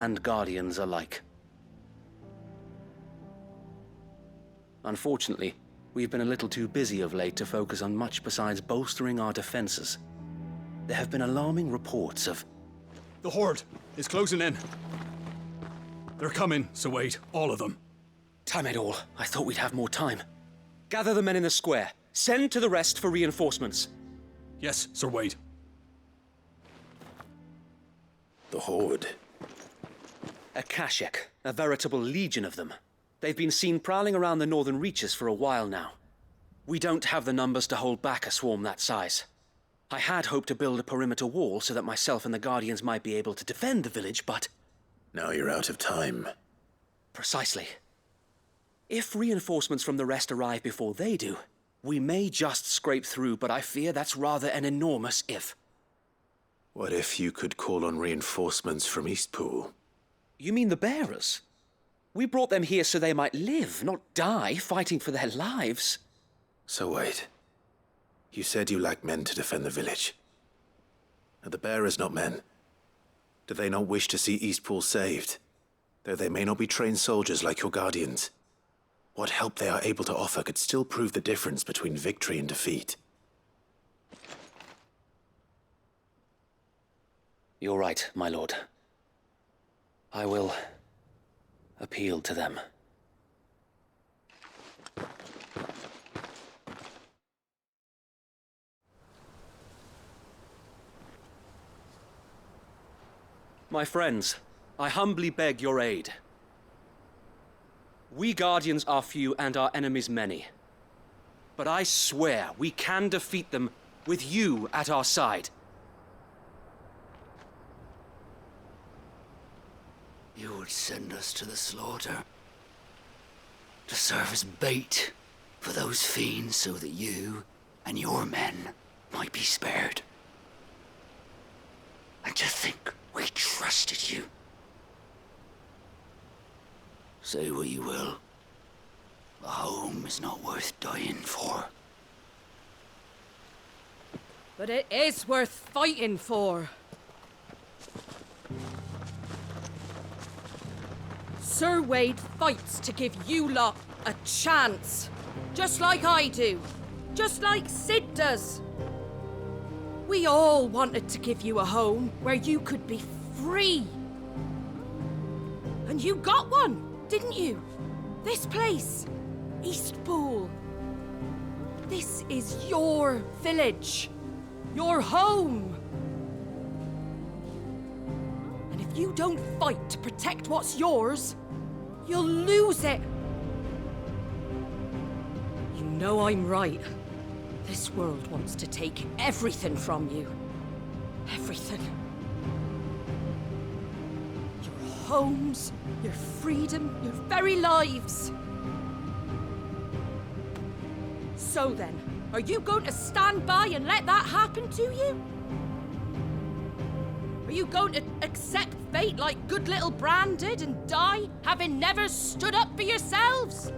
and Guardians alike. Unfortunately, we've been a little too busy of late to focus on much besides bolstering our defenses. There have been alarming reports of... The Horde is closing in. They're coming, so wait, all of them. Damn it all, I thought we'd have more time. Gather the men in the square. Send to the rest for reinforcements. Yes, Sir Wade. The Horde. A Kashek, a veritable legion of them. They've been seen prowling around the northern reaches for a while now. We don't have the numbers to hold back a swarm that size. I had hoped to build a perimeter wall so that myself and the Guardians might be able to defend the village, but... Now you're out of time. Precisely. If reinforcements from the rest arrive before they do, we may just scrape through, but I fear that's rather an enormous if. What if you could call on reinforcements from Eastpool? You mean the bearers? We brought them here so they might live, not die fighting for their lives. So wait. You said you lack men to defend the village. Are the bearers not men? Do they not wish to see Eastpool saved? Though they may not be trained soldiers like your Guardians. What help they are able to offer could still prove the difference between victory and defeat. You're right, my lord. I will appeal to them. My friends, I humbly beg your aid. We Guardians are few and our enemies many. But I swear we can defeat them with you at our side. You would send us to the slaughter, to serve as bait for those fiends so that you and your men might be spared. And to think we trusted you. Say what you will, a home is not worth dying for. But it is worth fighting for. Sir Wade fights to give you lot a chance. Just like I do. Just like Sid does. We all wanted to give you a home where you could be free. And you got one, didn't you? This place, Eastpool. This is your village. Your home. And if you don't fight to protect what's yours, you'll lose it. You know I'm right. This world wants to take everything from you. Everything. Your homes, your freedom, your very lives. So then, are you going to stand by and let that happen to you? Are you going to accept fate like good little Bran did and die, having never stood up for yourselves?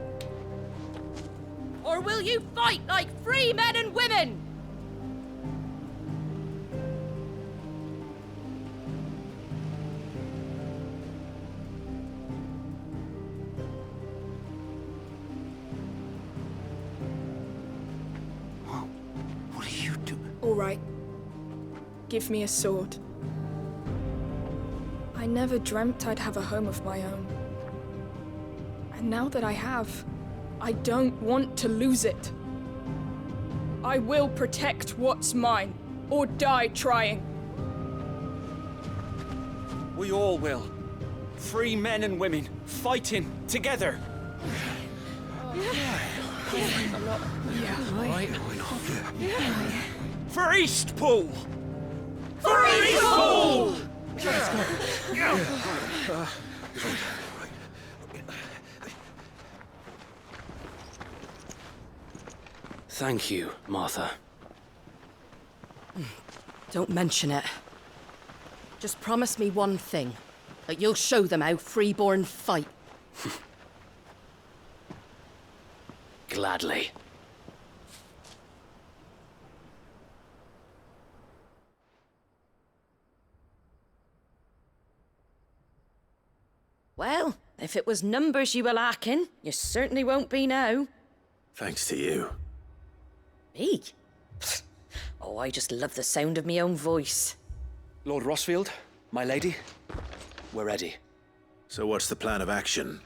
Or will you fight like free men and women? What are you doing? All right. Give me a sword. I never dreamt I'd have a home of my own. And now that I have, I don't want to lose it. I will protect what's mine, or die trying. We all will. Free men and women, fighting together. For Eastpool! For Eastpool! Thank you, Martha. Don't mention it. Just promise me one thing. That you'll show them how freeborn fight. Gladly. Well, if it was numbers you were lacking, you certainly won't be now. Thanks to you. Me? Pfft. Oh, I just love the sound of my own voice. Lord Rossfield, my lady, we're ready. So what's the plan of action?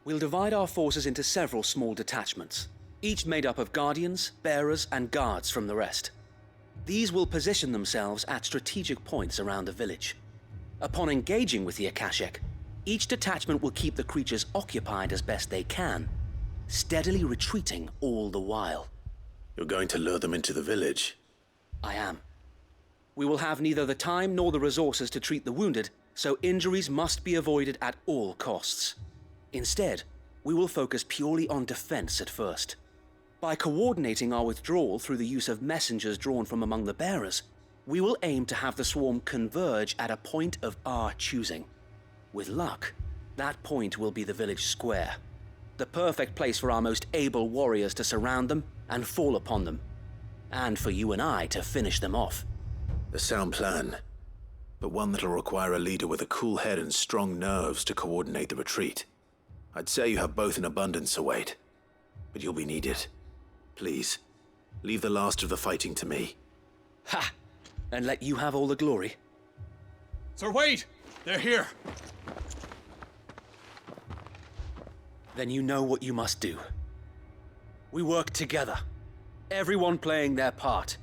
We'll divide our forces into several small detachments, each made up of guardians, bearers, and guards from the rest. These will position themselves at strategic points around the village. Upon engaging with the Akashic, each detachment will keep the creatures occupied as best they can, steadily retreating all the while. You're going to lure them into the village? I am. We will have neither the time nor the resources to treat the wounded, so injuries must be avoided at all costs. Instead, we will focus purely on defense at first. By coordinating our withdrawal through the use of messengers drawn from among the bearers, we will aim to have the swarm converge at a point of our choosing. With luck, that point will be the village square, the perfect place for our most able warriors to surround them and fall upon them, and for you and I to finish them off. A sound plan, but one that'll require a leader with a cool head and strong nerves to coordinate the retreat. I'd say you have both in abundance, Sir Wade, but you'll be needed. Please, leave the last of the fighting to me. Ha! And let you have all the glory. Sir Wade! They're here! Then you know what you must do. We work together, everyone playing their part,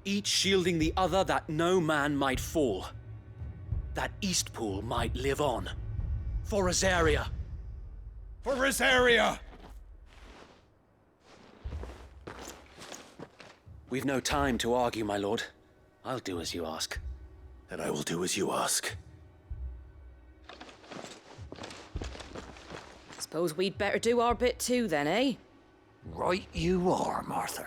each shielding the other that no man might fall, that Eastpool might live on. For Rosaria! For Rosaria! We've no time to argue, my lord. I'll do as you ask. And I will do as you ask. Suppose we'd better do our bit too then, eh? Right you are, Martha.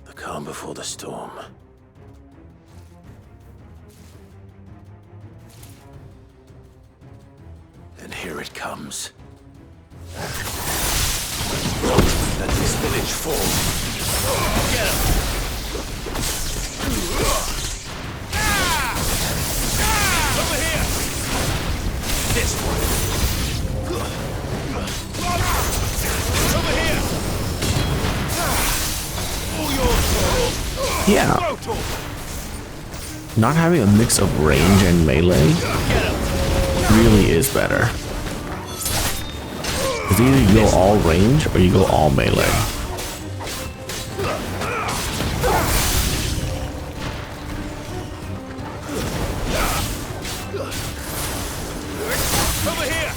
The calm before the storm. And here it comes. Let this village fall. Get him! Over here! This one. Over here! All yours, Yeah, not having a mix of range and melee really is better. Because either you go all range or you go all melee. Over here!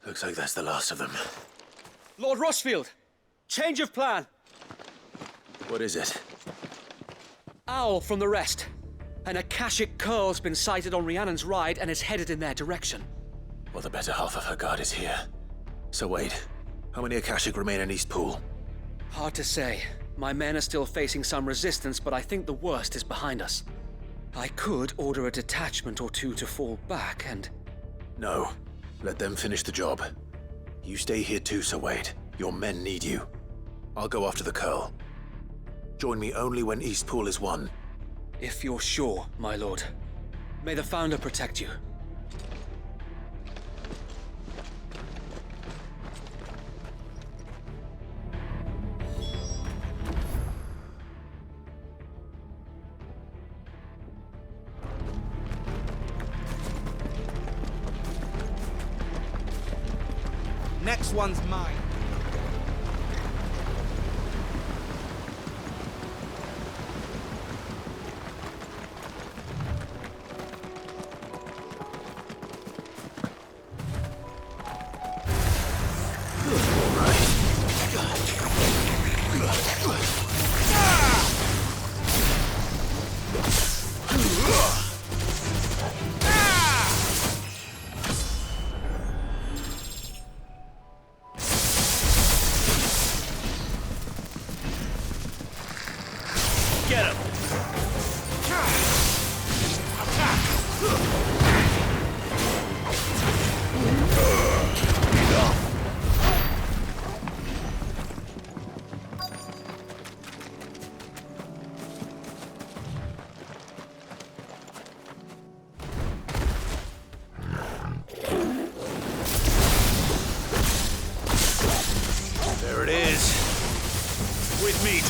Looks like that's the last of them. Lord Rossfield! Change of plan! What is it? Owl from the rest. An Akashic curl's been sighted on Rhiannon's ride and is headed in their direction. Well, the better half of her guard is here. So wait, how many Akashic remain in Eastpool? Hard to say. My men are still facing some resistance, but I think the worst is behind us. I could order a detachment or two to fall back and... No. Let them finish the job. You stay here too, Sir Wade. Your men need you. I'll go after the curl. Join me only when Eastpool is won. If you're sure, my lord. May the Founder protect you. Next one's mine.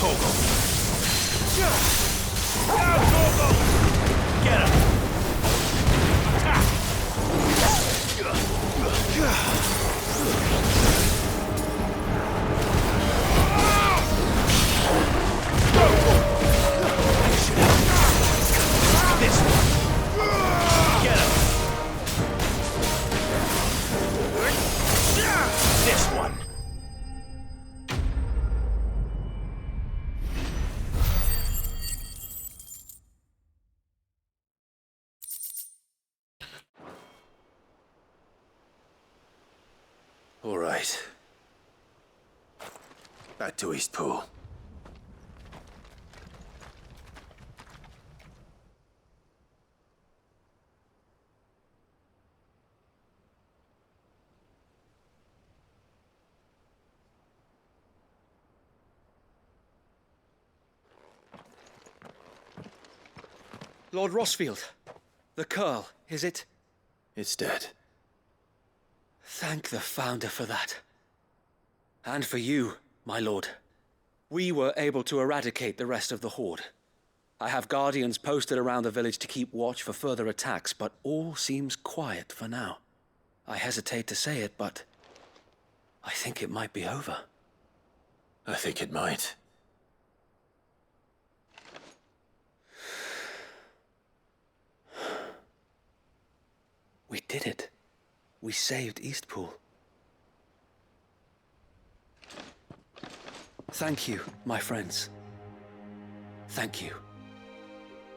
Chocobo! Now, Chocobo! Get him! Attack! This one! Get him! This one! All right. Back to Eastpool. Lord Rossfield, the Curl, is it? It's dead. Thank the Founder for that. And for you, my lord. We were able to eradicate the rest of the Horde. I have guardians posted around the village to keep watch for further attacks, but all seems quiet for now. I hesitate to say it, but I think it might be over. I think it might. We did it. We saved Eastpool. Thank you, my friends. Thank you.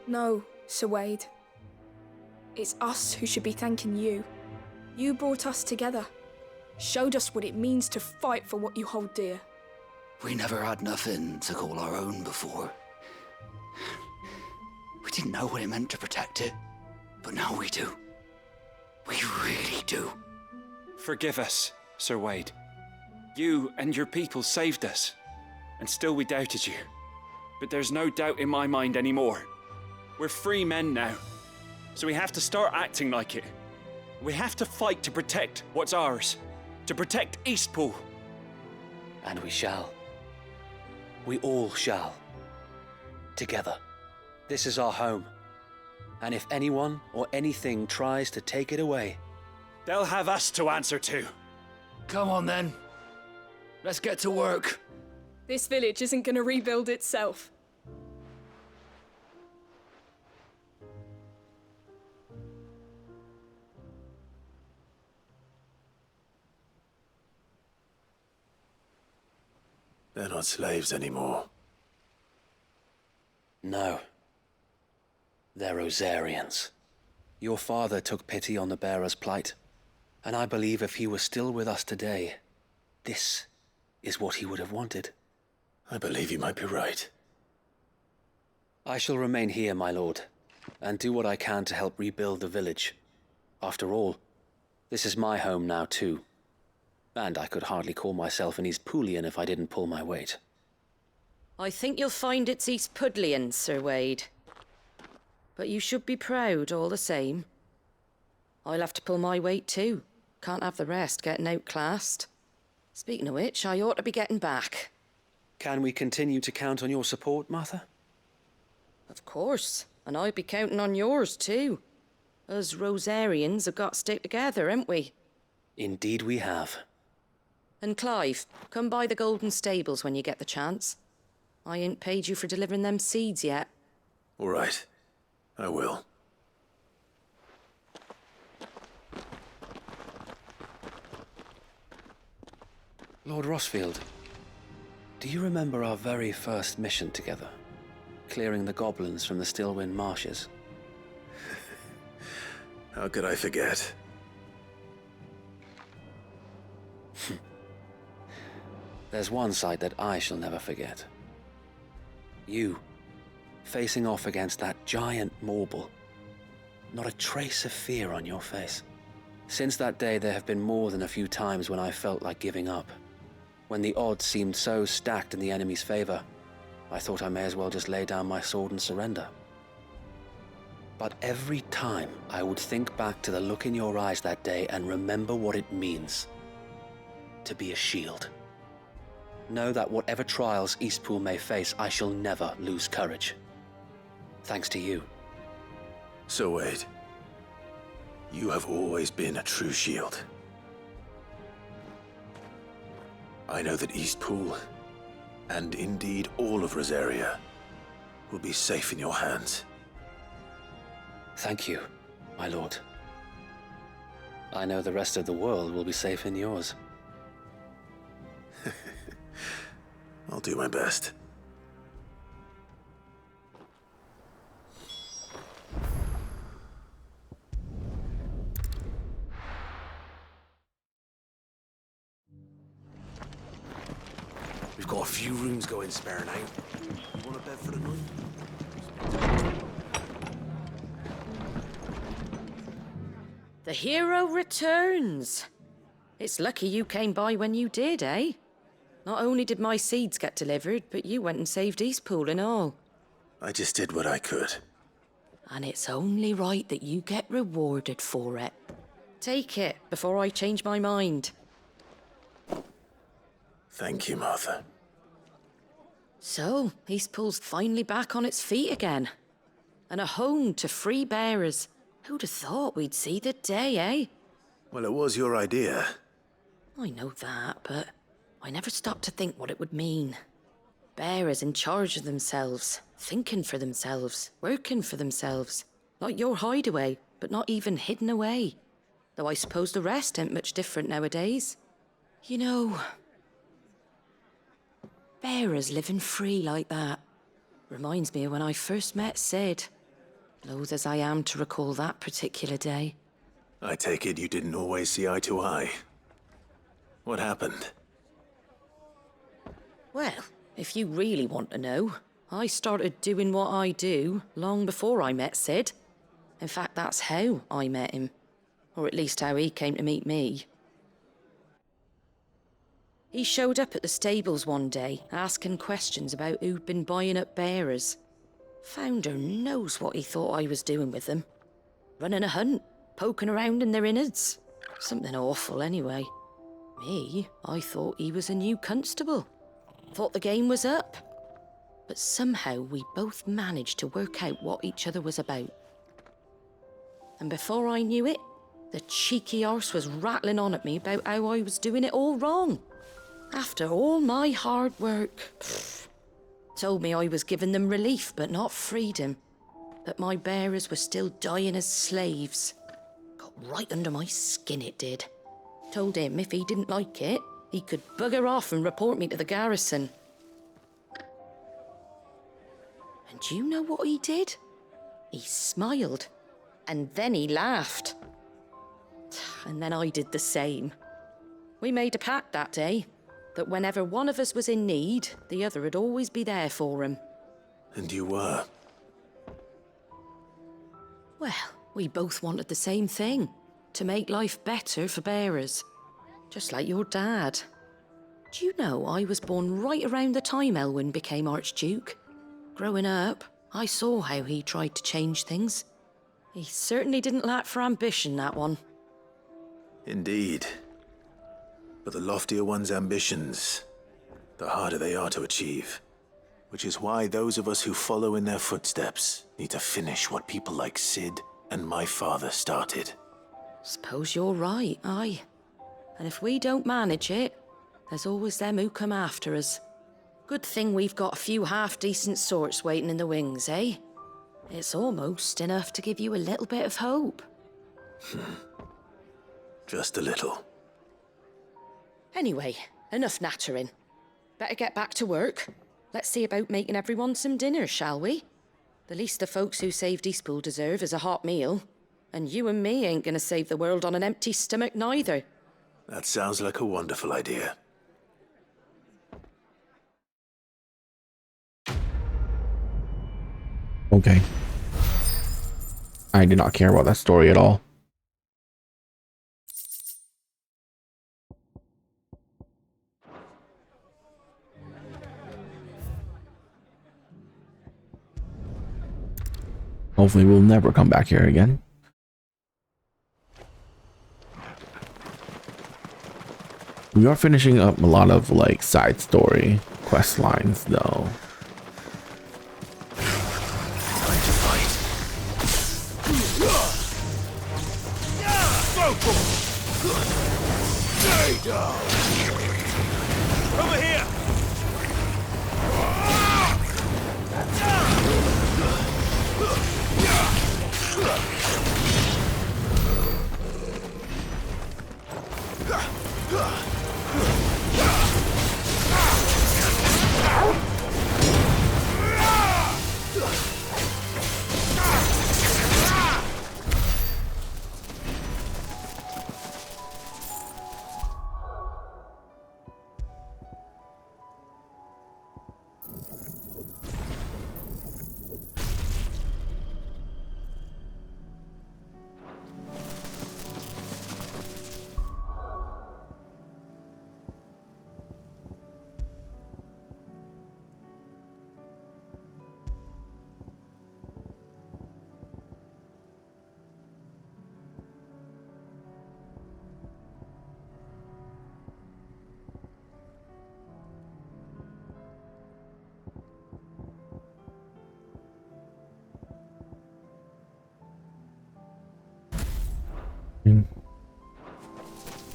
No, Sir Wade. It's us who should be thanking you. You brought us together. Showed us what it means to fight for what you hold dear. We never had nothing to call our own before. We didn't know what it meant to protect it, but now we do. We really do. Forgive us, Sir Wade. You and your people saved us, and still we doubted you. But there's no doubt in my mind anymore. We're free men now, so we have to start acting like it. We have to fight to protect what's ours, to protect Eastpool. And we shall. We all shall. Together. This is our home. And if anyone or anything tries to take it away, they'll have us to answer to. Come on then. Let's get to work. This village isn't gonna rebuild itself. They're not slaves anymore. no. They're Rosarians. Your father took pity on the bearer's plight, and I believe if he were still with us today, this is what he would have wanted. I believe you might be right. I shall remain here, my lord, and do what I can to help rebuild the village. After all, this is my home now too, and I could hardly call myself an Eastpoolian if I didn't pull my weight. I think you'll find it's East Pudlian, Sir Wade. But you should be proud all the same. I'll have to pull my weight too. Can't have the rest getting outclassed. Speaking of which, I ought to be getting back. Can we continue to count on your support, Martha? Of course, and I'll be counting on yours too. Us Rosarians have got to stick together, ain't we? Indeed we have. And Clive, come by the Golden Stables when you get the chance. I ain't paid you for delivering them seeds yet. All right. I will. Lord Rossfield, do you remember our very first mission together? Clearing the goblins from the Stillwind marshes? How could I forget? There's one sight that I shall never forget. You, facing off against that giant Morble. Not a trace of fear on your face. Since that day, there have been more than a few times when I felt like giving up. When the odds seemed so stacked in the enemy's favor, I thought I may as well just lay down my sword and surrender. But every time, I would think back to the look in your eyes that day and remember what it means to be a shield. know that whatever trials Eastpool may face, I shall never lose courage. Thanks to you. So Wade, you have always been a true shield. I know that Eastpool, and indeed all of Rosaria, will be safe in your hands. Thank you, my lord. I know the rest of the world will be safe in yours. I'll do my best. We've got a few rooms going spare now. You want a bed for the night? The hero returns. It's lucky you came by when you did, eh? Not only did my seeds get delivered, but you went and saved Eastpool and all. I just did what I could. And it's only right that you get rewarded for it. Take it before I change my mind. Thank you, Martha. So, Eastpool's finally back on its feet again. And a home to free bearers. Who'd have thought we'd see the day, eh? Well, it was your idea. I know that, but I never stopped to think what it would mean. Bearers in charge of themselves, thinking for themselves, working for themselves. Like your hideaway, but not even hidden away. Though I suppose the rest ain't much different nowadays. You know, bearers living free like that reminds me of when I first met Sid. Loath as I am to recall that particular day. I take it you didn't always see eye to eye. What happened? Well, if you really want to know, I started doing what I do long before I met Sid. In fact, that's how I met him. Or at least how he came to meet me. He showed up at the stables one day, asking questions about who'd been buying up bearers. Founder knows what he thought I was doing with them. Running a hunt, poking around in their innards. Something awful, anyway. Me, I thought he was a new constable. Thought the game was up. But somehow we both managed to work out what each other was about. And before I knew it, the cheeky arse was rattling on at me about how I was doing it all wrong. After all my hard work. Told me I was giving them relief, but not freedom. That my bearers were still dying as slaves. Got right under my skin, it did. Told him if he didn't like it, he could bugger off and report me to the garrison. And do you know what he did? He smiled. And then he laughed. And then I did the same. We made a pact that day, that whenever one of us was in need, the other would always be there for him. And you were? Well, we both wanted the same thing. To make life better for bearers. Just like your dad. Do you know I was born right around the time Elwyn became Archduke? Growing up, I saw how he tried to change things. He certainly didn't lack for ambition, that one. Indeed. But the loftier one's ambitions, the harder they are to achieve. Which is why those of us who follow in their footsteps need to finish what people like Sid and my father started. Suppose you're right, aye. And if we don't manage it, there's always them who come after us. Good thing we've got a few half-decent sorts waiting in the wings, eh? It's almost enough to give you a little bit of hope. Just a little. Anyway, enough nattering. Better get back to work. Let's see about making everyone some dinner, shall we? The least the folks who saved Eastpool deserve is a hot meal. And you and me ain't gonna save the world on an empty stomach neither. That sounds like a wonderful idea. Okay. I did not care about that story at all. Hopefully we'll never come back here again. We are finishing up a lot of like side story quest lines though. Time to fight. Stay down. Over here!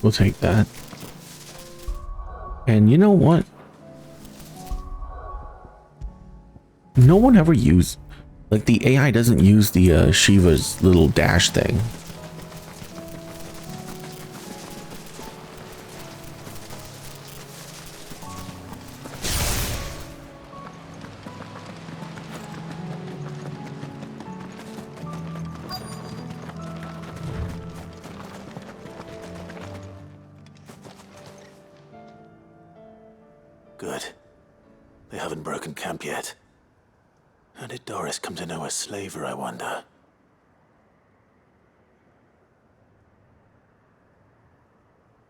We'll take that. And you know what? No one ever used, like, the AI doesn't use the Shiva's little dash thing. Good. They haven't broken camp yet. How did Doris come to know a slaver, I wonder?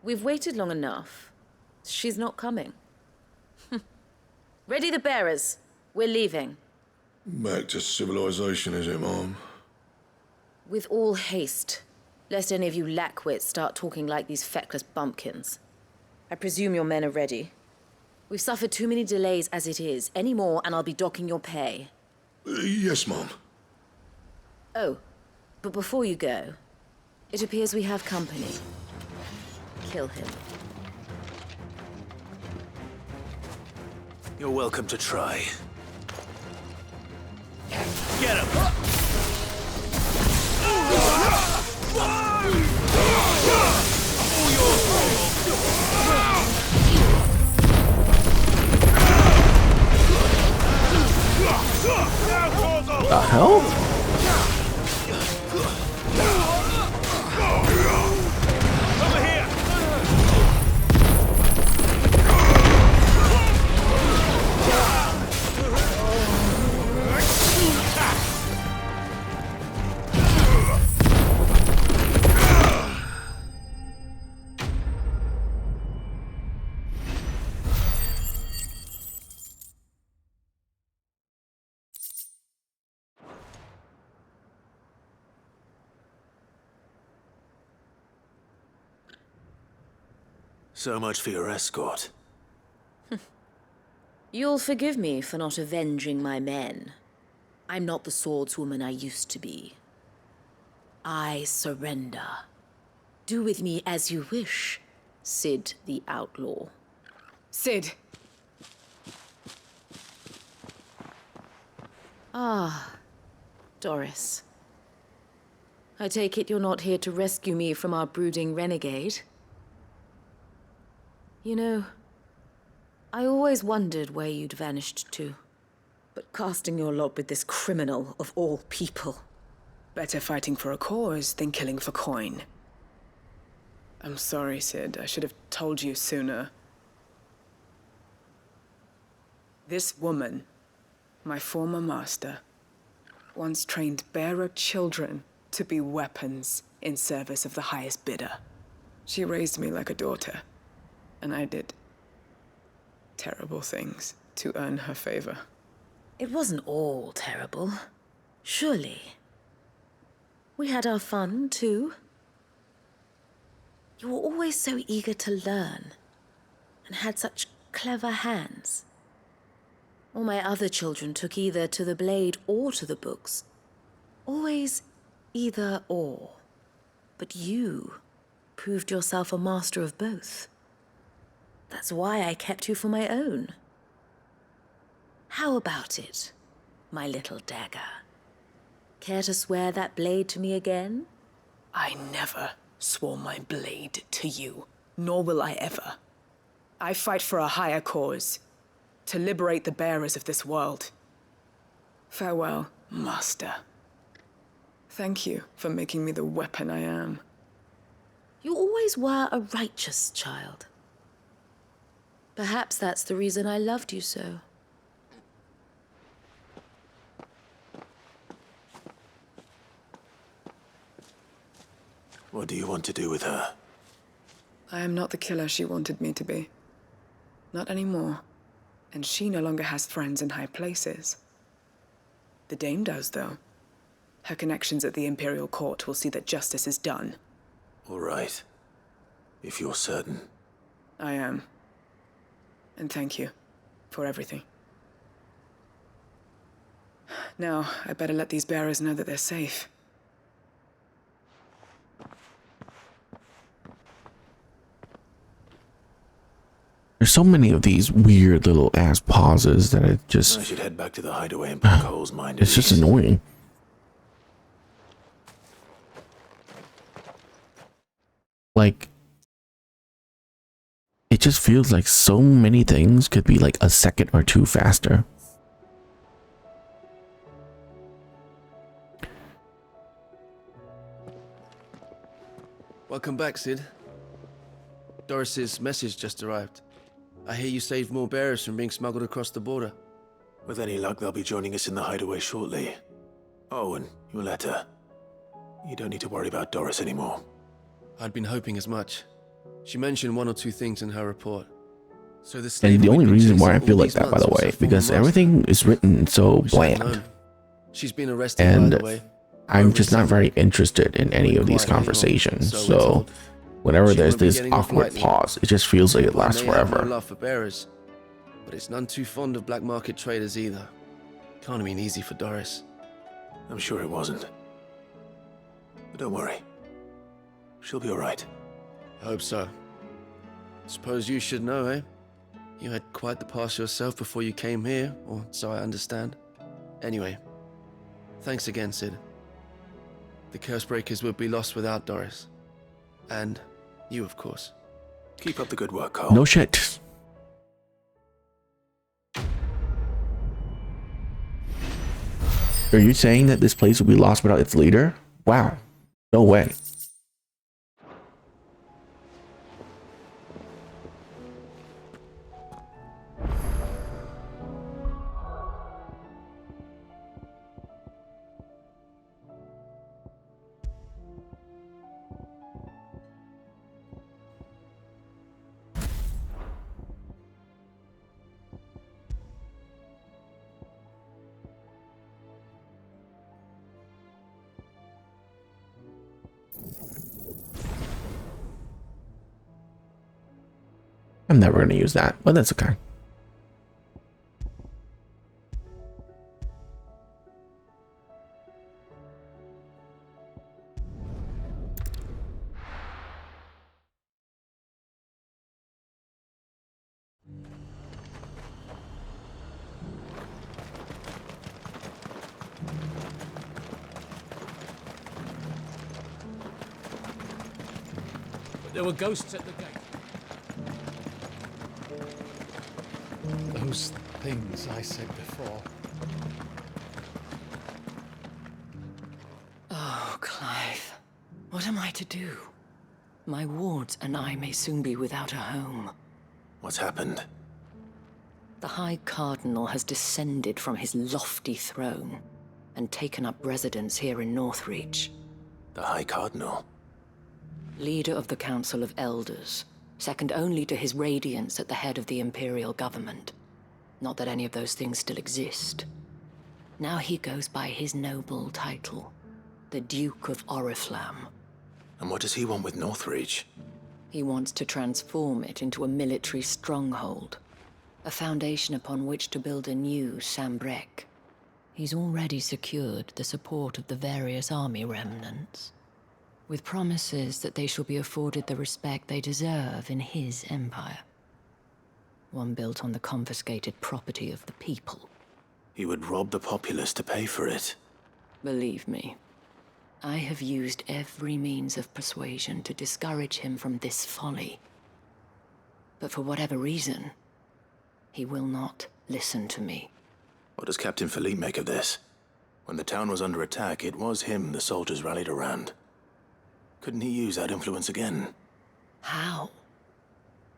We've waited long enough. She's not coming. Ready the bearers. We're leaving. Back to civilization, is it, Mom? With all haste, lest any of you lackwits start talking like these feckless bumpkins. I presume your men are ready. We've suffered too many delays as it is. Any more, and I'll be docking your pay. Yes, Mom. Oh, but before you go, it appears we have company. Kill him. You're welcome to try. Get him! The hell? Over here! So much for your escort. You'll forgive me for not avenging my men. I'm not the swordswoman I used to be. I surrender. Do with me as you wish, Sid the Outlaw. Sid. Ah, Doris. I take it you're not here to rescue me from our brooding renegade? You know, I always wondered where you'd vanished to. But casting your lot with this criminal of all people. Better fighting for a cause than killing for coin. I'm sorry, Sid. I should have told you sooner. This woman, my former master, once trained bearer children to be weapons in service of the highest bidder. She raised me like a daughter, and I did terrible things to earn her favor. It wasn't all terrible, surely. We had our fun, too. You were always so eager to learn. and had such clever hands. All my other children took either to the blade or to the books. Always either or. But you proved yourself a master of both. That's why I kept you for my own. How about it, my little dagger? Care to swear that blade to me again? I never swore my blade to you, nor will I ever. I fight for a higher cause, to liberate the bearers of this world. Farewell, Master. Thank you for making me the weapon I am. You always were a righteous child. Perhaps that's the reason I loved you so. What do you want to do with her? I am not the killer she wanted me to be. Not anymore. And she no longer has friends in high places. The Dame does, though. Her connections at the Imperial Court will see that justice is done. All right. If you're certain. I am. And thank you for everything. Now, I better let these bearers know that they're safe. There's so many of these weird little ass pauses that it just... I should head back to the hideaway and put Cole's mind at It's just ease. annoying. Like, it just feels like so many things could be like a second or two faster. Welcome back, Sid. Doris's message just arrived. I hear you saved more bearers from being smuggled across the border. With any luck, they'll be joining us in the hideaway shortly. Oh, and your letter. You don't need to worry about Doris anymore. I'd been hoping as much. She mentioned one or two things in her report. So the And the only reason why I feel like that, by the way, because everything is written so bland. She's been arrested, by the way. I'm just not very interested in any of these conversations. So whenever there's this awkward pause, it just feels like it lasts forever. Love for bearers, but it's none too fond of black market traders either. Can't have been easy for Doris. I'm sure it wasn't. But don't worry. She'll be all right. I hope so. Suppose you should know, eh? You had quite the past yourself before you came here, or so I understand. Anyway, thanks again, Sid. The Cursebreakers would be lost without Doris. And you, of course. Keep up the good work, Cole. No shit. Are you saying that this place will be lost without its leader? Wow. No way. I'm never going to use that, but that's okay. There were ghosts at the gate. Those things I said before. Oh, Clive. What am I to do? My wards and I may soon be without a home. What's happened? The High Cardinal has descended from his lofty throne and taken up residence here in Northreach. The High Cardinal? Leader of the Council of Elders, second only to his Radiance at the head of the Imperial government. Not that any of those things still exist. Now he goes by his noble title, the Duke of Oriflamme. And what does he want with Northreach? He wants to transform it into a military stronghold, a foundation upon which to build a new Sambrek. He's already secured the support of the various army remnants, with promises that they shall be afforded the respect they deserve in his empire. One built on the confiscated property of the people. He would rob the populace to pay for it. Believe me, I have used every means of persuasion to discourage him from this folly. But for whatever reason, he will not listen to me. What does Captain Philippe make of this? When the town was under attack, it was him the soldiers rallied around. Couldn't he use that influence again? How?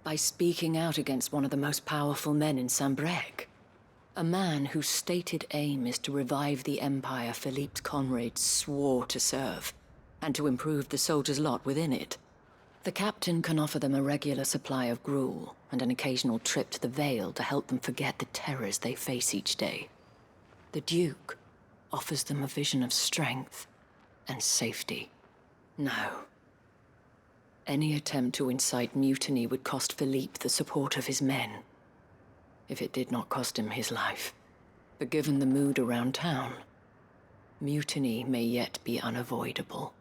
By speaking out against one of the most powerful men in Sambrek. A man whose stated aim is to revive the empire Philippe's comrades swore to serve, and to improve the soldiers' lot within it. The captain can offer them a regular supply of gruel, and an occasional trip to the Vale to help them forget the terrors they face each day. The Duke offers them a vision of strength and safety. No. Any attempt to incite mutiny would cost Philippe the support of his men, if it did not cost him his life. But given the mood around town, mutiny may yet be unavoidable.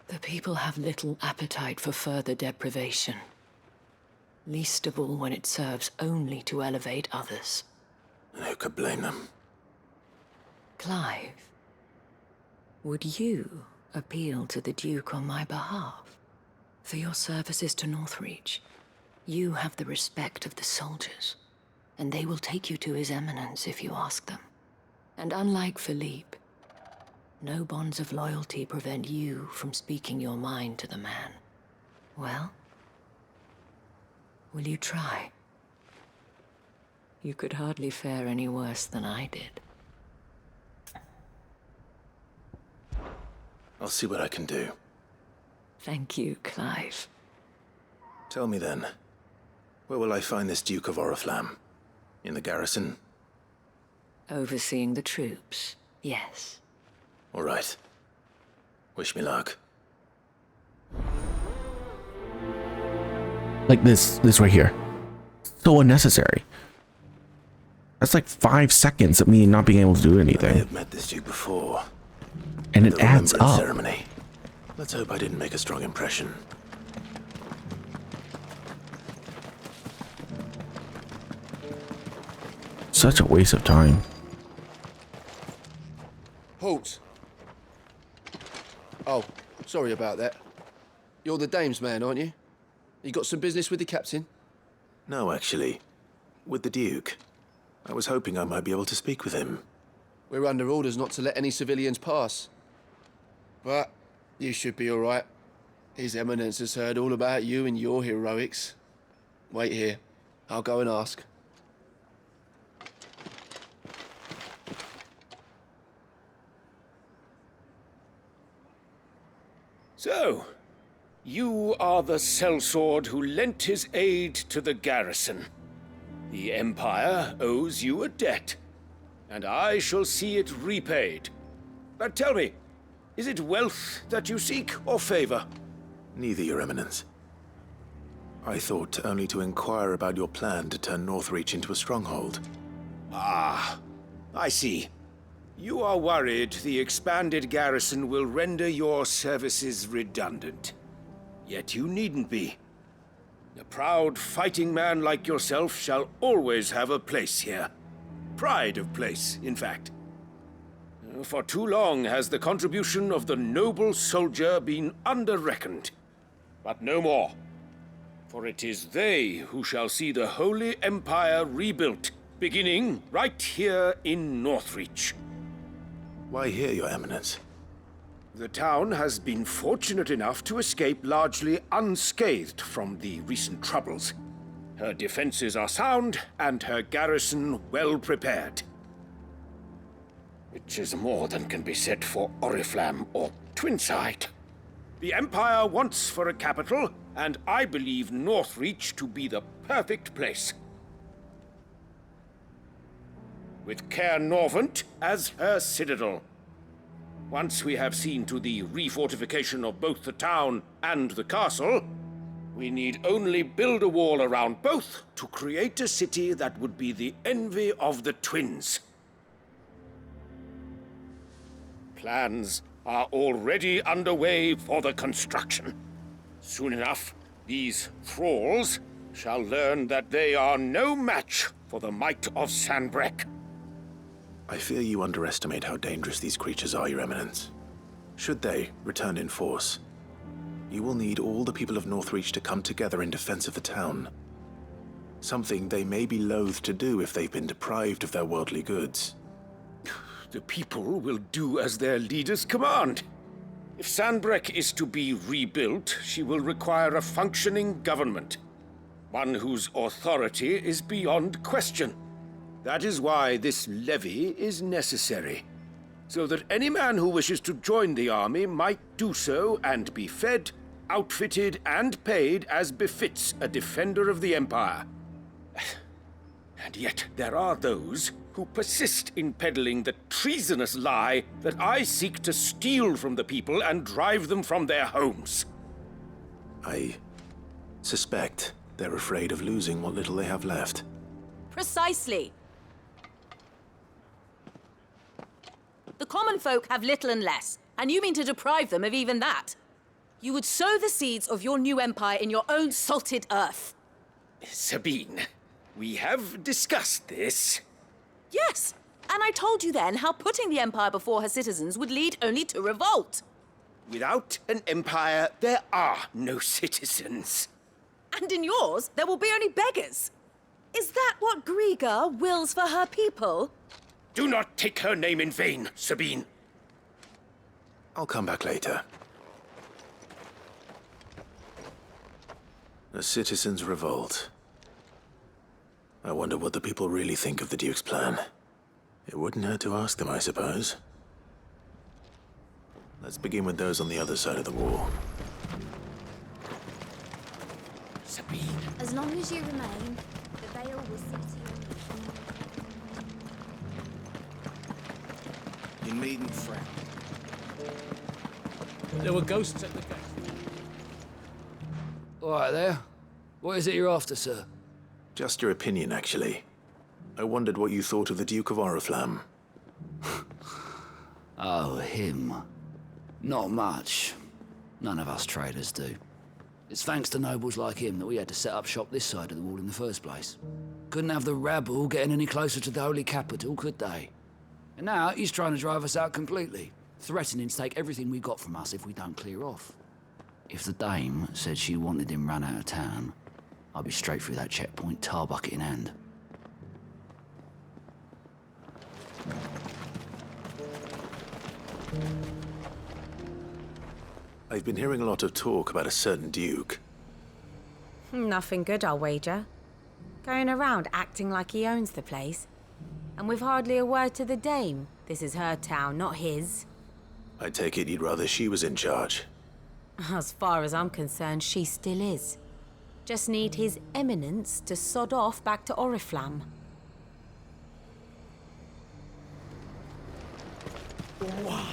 The people have little appetite for further deprivation, least of all when it serves only to elevate others. And who could blame them? Clive, would you appeal to the Duke on my behalf? For your services to Northreach, you have the respect of the soldiers, and they will take you to His Eminence if you ask them. And unlike Philippe, no bonds of loyalty prevent you from speaking your mind to the man. Well, will you try? You could hardly fare any worse than I did. I'll see what I can do. Thank you, Clive. Tell me then, where will I find this Duke of Oriflamme? In the garrison? Overseeing the troops, yes. All right. Wish me luck. Like this right here. So unnecessary. That's like 5 seconds of me not being able to do anything. I have met this Duke before. And it adds up. Ceremony. Let's hope I didn't make a strong impression. Such a waste of time. Halt! Oh, sorry about that. You're the dame's man, aren't you? You got some business with the captain? No, actually. With the Duke. I was hoping I might be able to speak with him. We're under orders not to let any civilians pass. But you should be all right. His Eminence has heard all about you and your heroics. Wait here. I'll go and ask. So, you are the sellsword who lent his aid to the garrison. The Empire owes you a debt, and I shall see it repaid. But tell me, is it wealth that you seek, or favor? Neither, Your Eminence. I thought only to inquire about your plan to turn Northreach into a stronghold. Ah, I see. You are worried the expanded garrison will render your services redundant. Yet you needn't be. A proud fighting man like yourself shall always have a place here. Pride of place, in fact. For too long has the contribution of the noble soldier been under-reckoned. But no more. For it is they who shall see the Holy Empire rebuilt, beginning right here in Northreach. Why here, Your Eminence? The town has been fortunate enough to escape largely unscathed from the recent troubles. Her defenses are sound, and her garrison well prepared. Which is more than can be said for Oriflamme or Twinside. The Empire wants for a capital, and I believe Northreach to be the perfect place. With Caer Norvent as her citadel. Once we have seen to the refortification of both the town and the castle, We need only build a wall around both to create a city that would be the envy of the twins. Plans are already underway for the construction. Soon enough, these thralls shall learn that they are no match for the might of Sanbreque. I fear you underestimate how dangerous these creatures are, Your Eminence. Should they return in force, you will need all the people of Northreach to come together in defense of the town. Something they may be loath to do if they've been deprived of their worldly goods. The people will do as their leaders command. If Sanbreque is to be rebuilt, she will require a functioning government. One whose authority is beyond question. That is why this levy is necessary. So that any man who wishes to join the army might do so and be fed, outfitted, and paid as befits a defender of the Empire. And yet there are those who persist in peddling the treasonous lie that I seek to steal from the people and drive them from their homes. I suspect they're afraid of losing what little they have left. Precisely. The common folk have little and less, and you mean to deprive them of even that. You would sow the seeds of your new empire in your own salted earth. Sabine, we have discussed this. Yes, and I told you then how putting the empire before her citizens would lead only to revolt. Without an empire, there are no citizens. And in yours, there will be only beggars. Is that what Griga wills for her people? Do not take her name in vain, Sabine. I'll come back later. A citizens' revolt. I wonder what the people really think of the Duke's plan. It wouldn't hurt to ask them, I suppose. Let's begin with those on the other side of the wall. Sabine. As long as you remain, the veil will see to you. You needn't fret. There were ghosts at the gate. All right there. What is it you're after, sir? Just your opinion, actually. I wondered what you thought of the Duke of Oriflamme. Oh, him. Not much. None of us traders do. It's thanks to nobles like him that we had to set up shop this side of the wall in the first place. Couldn't have the rabble getting any closer to the holy capital, could they? And now he's trying to drive us out completely, threatening to take everything we got from us if we don't clear off. If the dame said she wanted him run out of town, I'd be straight through that checkpoint, tar bucket in hand. I've been hearing a lot of talk about a certain Duke. Nothing good, I'll wager. Going around acting like he owns the place. And with hardly a word to the dame. This is her town, not his. I take it you'd rather she was in charge. As far as I'm concerned, she still is. Just need his eminence to sod off back to Oriflamme. Why?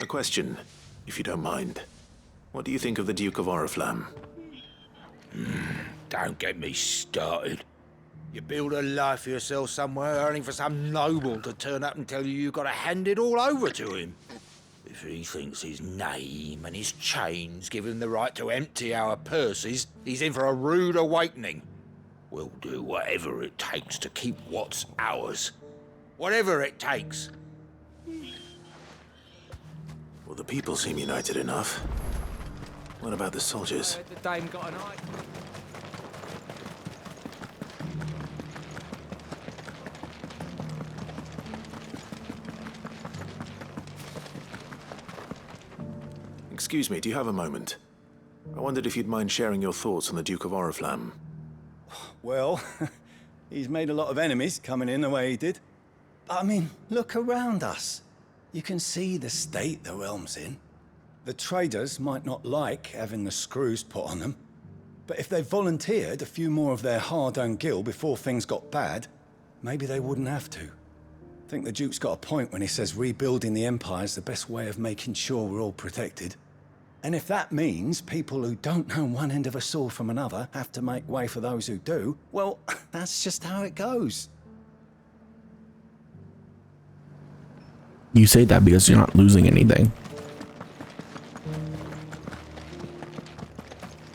A question, if you don't mind. What do you think of the Duke of Oriflamme? Don't get me started. You build a life for yourself somewhere, earning for some noble to turn up and tell you you've got to hand it all over to him. If he thinks his name and his chains give him the right to empty our purses, he's in for a rude awakening. We'll do whatever it takes to keep what's ours. Whatever it takes. Well, the people seem united enough. What about the soldiers? The dame got an eye. Excuse me, do you have a moment? I wondered if you'd mind sharing your thoughts on the Duke of Oriflamme. Well, he's made a lot of enemies coming in the way he did. But I mean, look around us. You can see the state the realm's in. The traders might not like having the screws put on them, but if they volunteered a few more of their hard-earned gil before things got bad, maybe they wouldn't have to. I think the Duke's got a point when he says rebuilding the Empire's the best way of making sure we're all protected. And if that means people who don't know one end of a sword from another have to make way for those who do, well, that's just how it goes. You say that because you're not losing anything.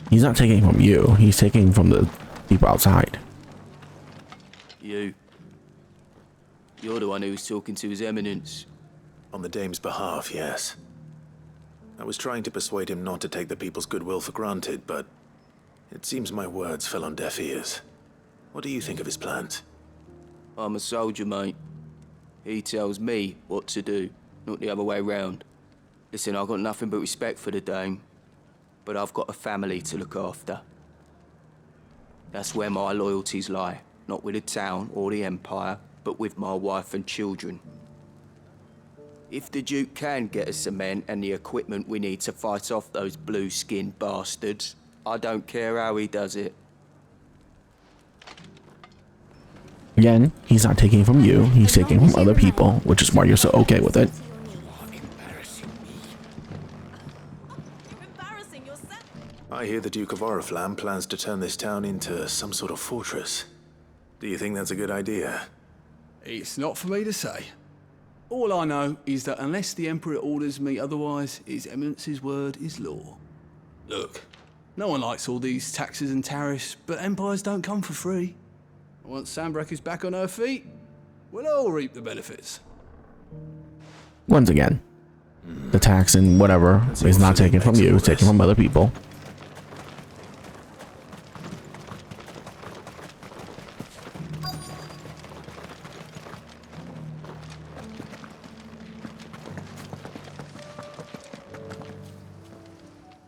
He's not taking from you, he's taking from the people outside. You're the one who's talking to His Eminence. On the Dame's behalf, yes. I was trying to persuade him not to take the people's goodwill for granted, but it seems my words fell on deaf ears. What do you think of his plans? I'm a soldier, mate. He tells me what to do, not the other way round. Listen, I've got nothing but respect for the Dame, but I've got a family to look after. That's where my loyalties lie, not with the town or the Empire, but with my wife and children. If the Duke can get us the men and the equipment we need to fight off those blue-skinned bastards, I don't care how he does it. Again, he's not taking from you, he's taking from other people, which is why you're so okay with it. I hear the Duke of Oriflamme plans to turn this town into some sort of fortress. Do you think that's a good idea? It's not for me to say. All I know is that unless the Emperor orders me otherwise, His Eminence's word is law. Look, no one likes all these taxes and tariffs, but empires don't come for free. Once Sanbreque is back on her feet, we'll all reap the benefits. Once again, the tax and whatever is not taken from you, it's taken from other people.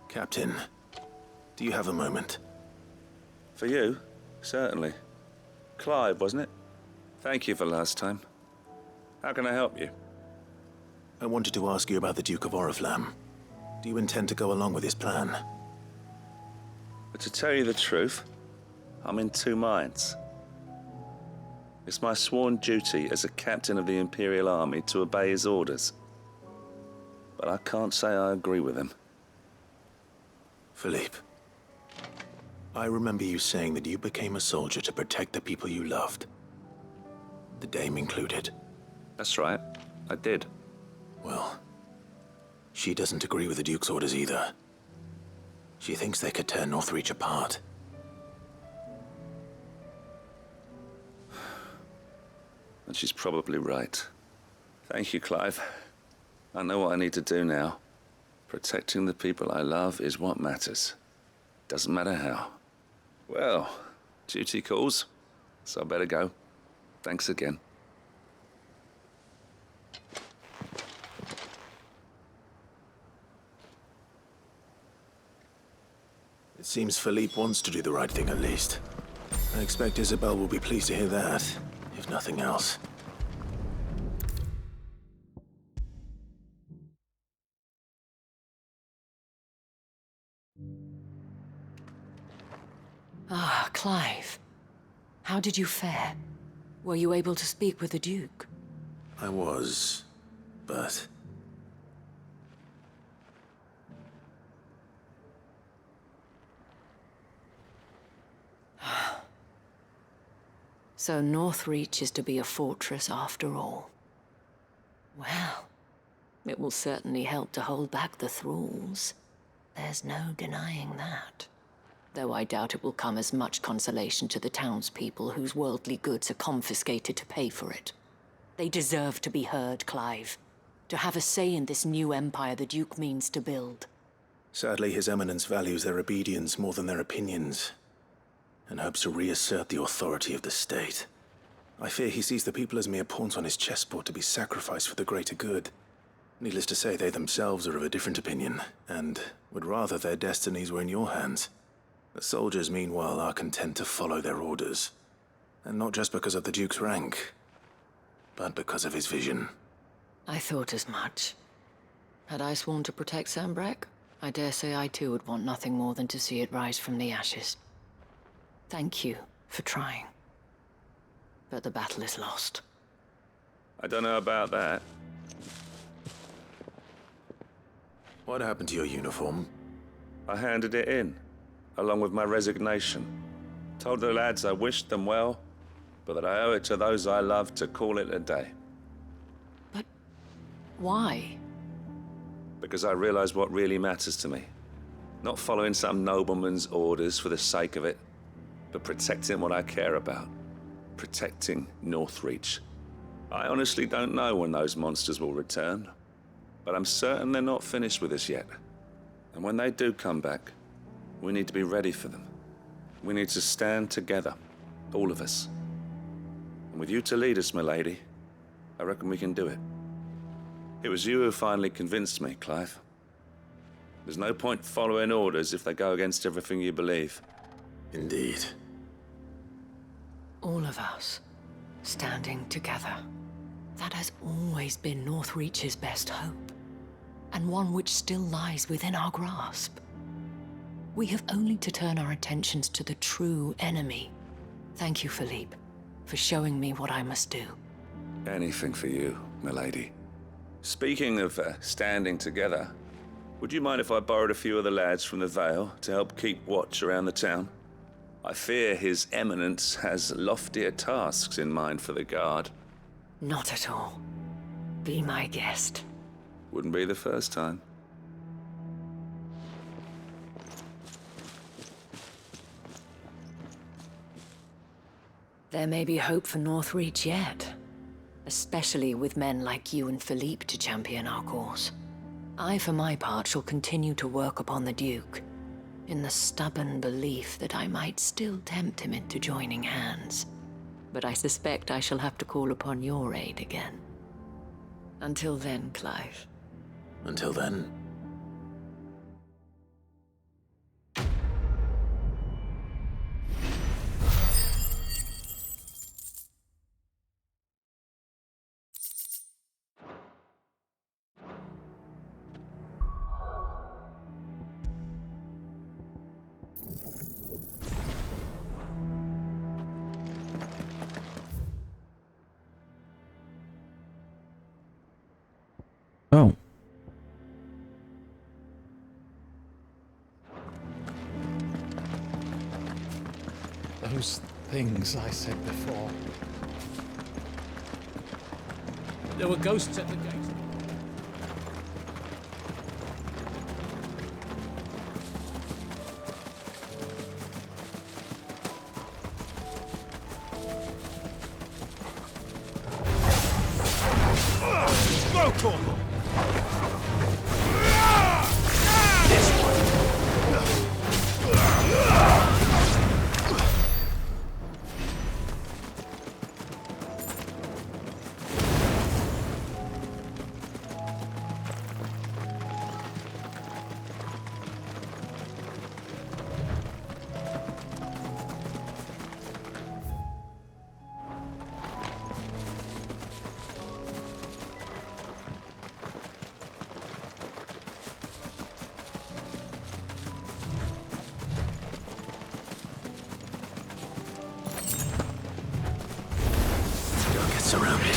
Captain, do you have a moment? For you? Certainly. Clive, wasn't it? Thank you for last time. How can I help you? I wanted to ask you about the Duke of Oriflamme. Do you intend to go along with his plan? But to tell you the truth, I'm in two minds. It's my sworn duty as a captain of the Imperial Army to obey his orders. But I can't say I agree with him. Philippe, I remember you saying that you became a soldier to protect the people you loved. The Dame included. That's right, I did. Well, she doesn't agree with the Duke's orders either. She thinks they could tear Northreach apart. And she's probably right. Thank you, Clive. I know what I need to do now. Protecting the people I love is what matters. Doesn't matter how. Well, duty calls, so I better go. Thanks again. It seems Philippe wants to do the right thing at least. I expect Isabel will be pleased to hear that, if nothing else. Ah, Clive. How did you fare? Were you able to speak with the Duke? I was, but... So Northreach is to be a fortress after all. Well, it will certainly help to hold back the thralls. There's no denying that. Though I doubt it will come as much consolation to the townspeople whose worldly goods are confiscated to pay for it. They deserve to be heard, Clive. To have a say in this new empire the Duke means to build. Sadly, His Eminence values their obedience more than their opinions, and hopes to reassert the authority of the state. I fear he sees the people as mere pawns on his chessboard to be sacrificed for the greater good. Needless to say, they themselves are of a different opinion, and would rather their destinies were in your hands. The soldiers, meanwhile, are content to follow their orders. And not just because of the Duke's rank, but because of his vision. I thought as much. Had I sworn to protect Sanbreque, I dare say I too would want nothing more than to see it rise from the ashes. Thank you for trying. But the battle is lost. I don't know about that. What happened to your uniform? I handed it in, along with my resignation. Told the lads I wished them well, but that I owe it to those I love to call it a day. Why? Because I realize what really matters to me. Not following some nobleman's orders for the sake of it, but protecting what I care about. Protecting Northreach. I honestly don't know when those monsters will return, but I'm certain they're not finished with us yet. And when they do come back, we need to be ready for them. We need to stand together, all of us. And with you to lead us, milady, I reckon we can do it. It was you who finally convinced me, Clive. There's no point following orders if they go against everything you believe. Indeed. All of us, standing together. That has always been Northreach's best hope, and one which still lies within our grasp. We have only to turn our attentions to the true enemy. Thank you, Philippe, for showing me what I must do. Anything for you, milady. Speaking of standing together, would you mind if I borrowed a few of the lads from the Vale to help keep watch around the town? I fear His Eminence has loftier tasks in mind for the guard. Not at all. Be my guest. Wouldn't be the first time. There may be hope for Northreach yet. Especially with men like you and Philippe to champion our cause. I, for my part, shall continue to work upon the Duke, in the stubborn belief that I might still tempt him into joining hands. But I suspect I shall have to call upon your aid again. Until then, Clive. Until then. Oh. Those things I said before. There were ghosts at the gate. Chocobo! Surrounded.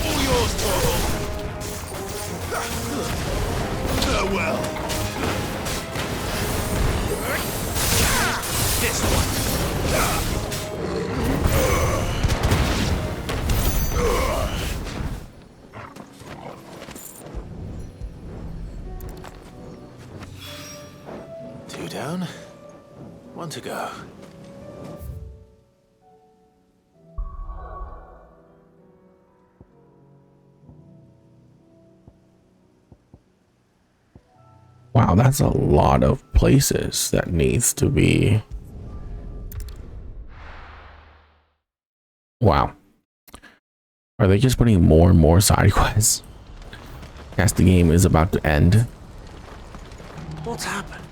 All yours, Toro. Farewell. This one. Two down, one to go. Wow, that's a lot of places that needs to be. Wow. Are they just putting more and more side quests? Guess the game is about to end. What's happened?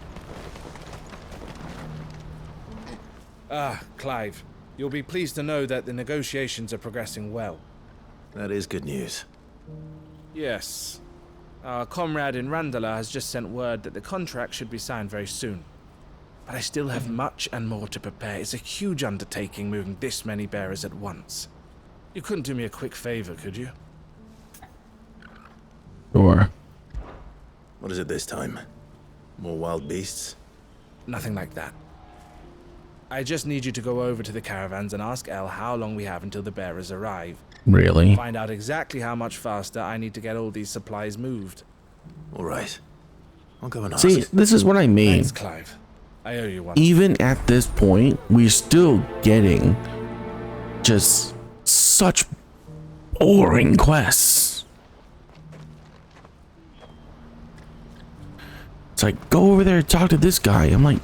Ah, Clive. You'll be pleased to know that the negotiations are progressing well. That is good news. Yes. Our comrade in Randala has just sent word that the contract should be signed very soon. But I still have much and more to prepare. It's a huge undertaking moving this many bearers at once. You couldn't do me a quick favor, could you? Sure. What is it this time? More wild beasts? Nothing like that. I just need you to go over to the caravans and ask El how long we have until the bearers arrive. Really? Find out exactly how much faster I need to get all these supplies moved. All right. I'll go and ask. See, this is what I mean. Thanks, Clive. I owe you one. Even at this point, we're still getting just such boring quests. It's like, go over there and talk to this guy. I'm like,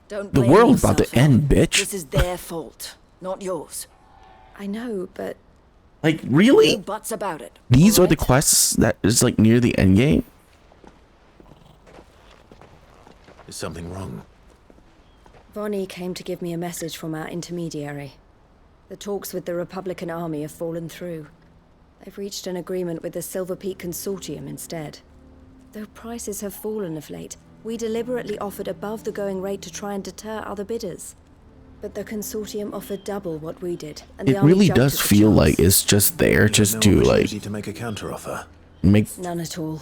Don't the blame world's about yourself, to end, Elle. bitch. This is their fault, not yours. I know, but Like, really? no buts about it. These are the quests that is like near the end game? Is something wrong? Vonnie came to give me a message from our intermediary. The talks with the Republican Army have fallen through. They've reached an agreement with the Silver Peak Consortium instead. Though prices have fallen of late, we deliberately offered above the going rate to try and deter other bidders. But the Consortium offered double what we did, and the It Army really jumped does at the feel chance. like it's just there just No to like opportunity to make a counteroffer. make None at all.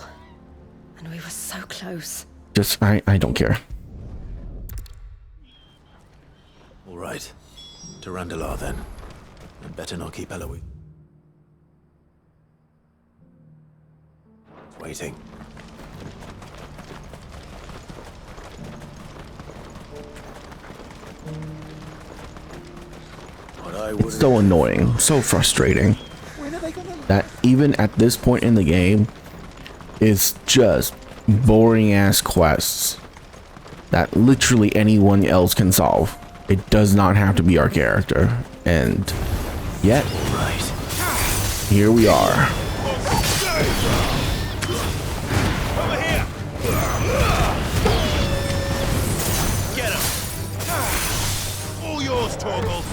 And we were so close. just I don't care. All right. To Randalar then. And better not keep Eloise waiting. It's so annoying, so frustrating that even at this point in the game, it's just boring ass quests that literally anyone else can solve. It does not have to be our character, and yet here we are. Get him! All yours, Torgal!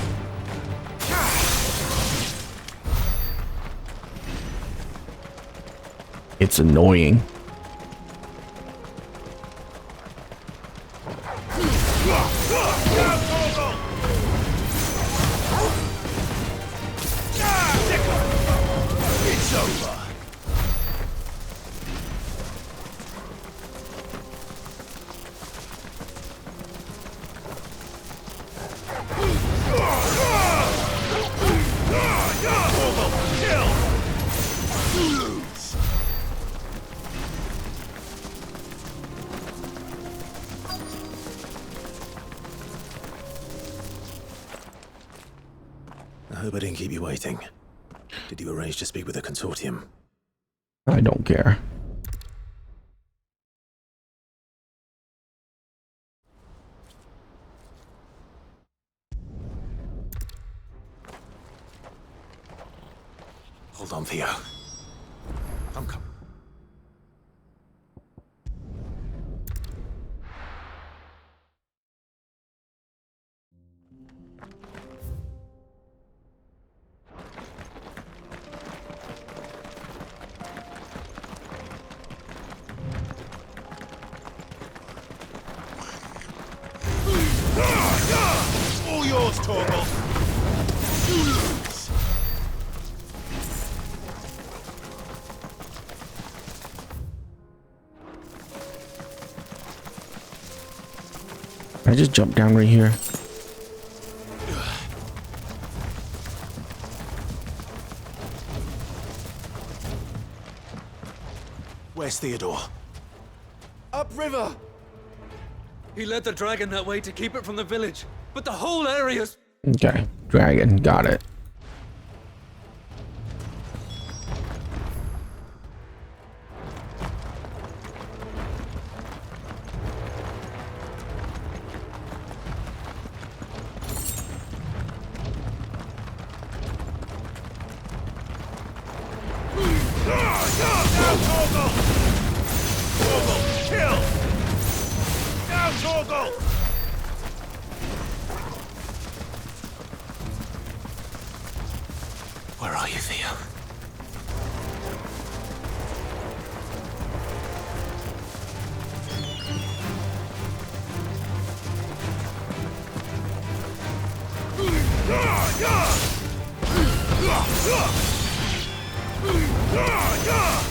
It's annoying. It's over. I hope I didn't keep you waiting. Did you arrange to speak with the Consortium? I don't care. Hold on, Theo. I'm coming. All yours, Torgal! You lose! Can I just jump down right here? Where's Theodore? Upriver! He led the dragon that way to keep it from the village, but the whole area's... Okay, dragon, got it. Theo.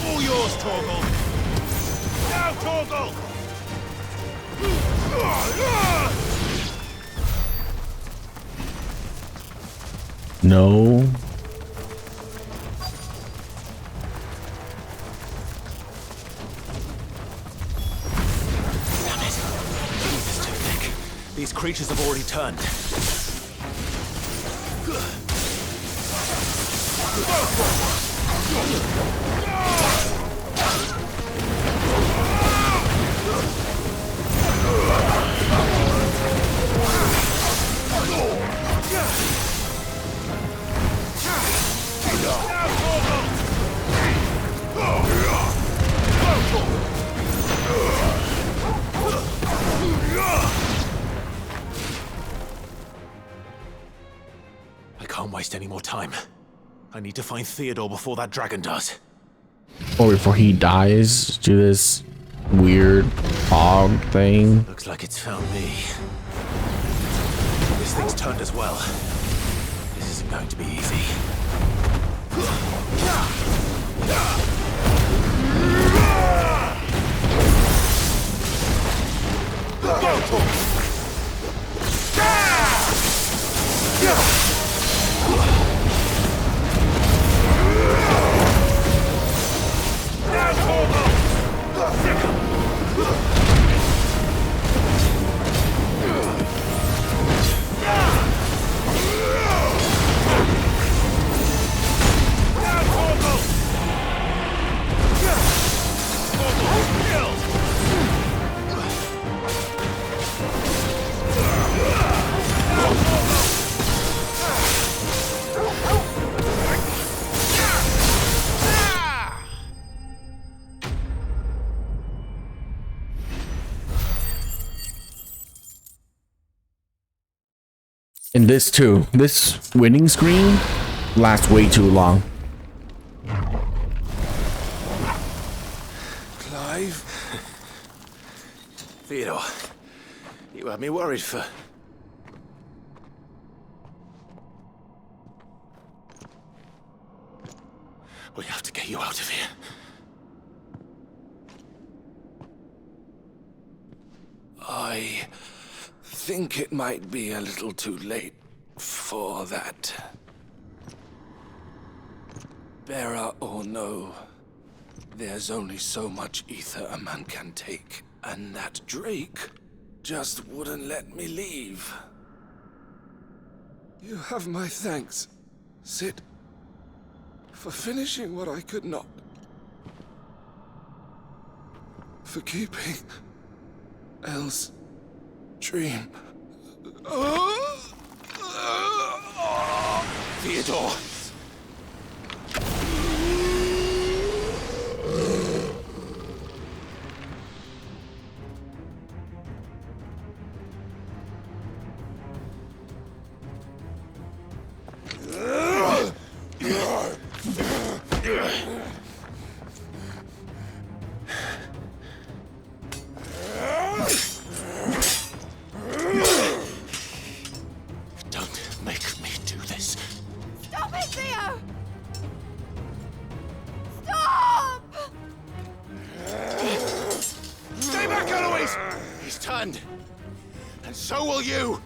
All yours, Torgal! Now, Torgal! No. Damn it. This is too thick. These creatures have already turned. I can't waste any more time. I need to find Theodore before that dragon does. Or before he dies, do this weird fog thing. Looks like it's found me. This thing's turned as well. This isn't going to be easy. And this too. This winning screen lasts way too long. Clive? Theodore, you had me worried for... We have to get you out of here. I think it might be a little too late for that. Bearer or no, there's only so much ether a man can take, and that Drake just wouldn't let me leave. You have my thanks, Sid, for finishing what I could not. For keeping Elle's dream. Theodore! And so will you!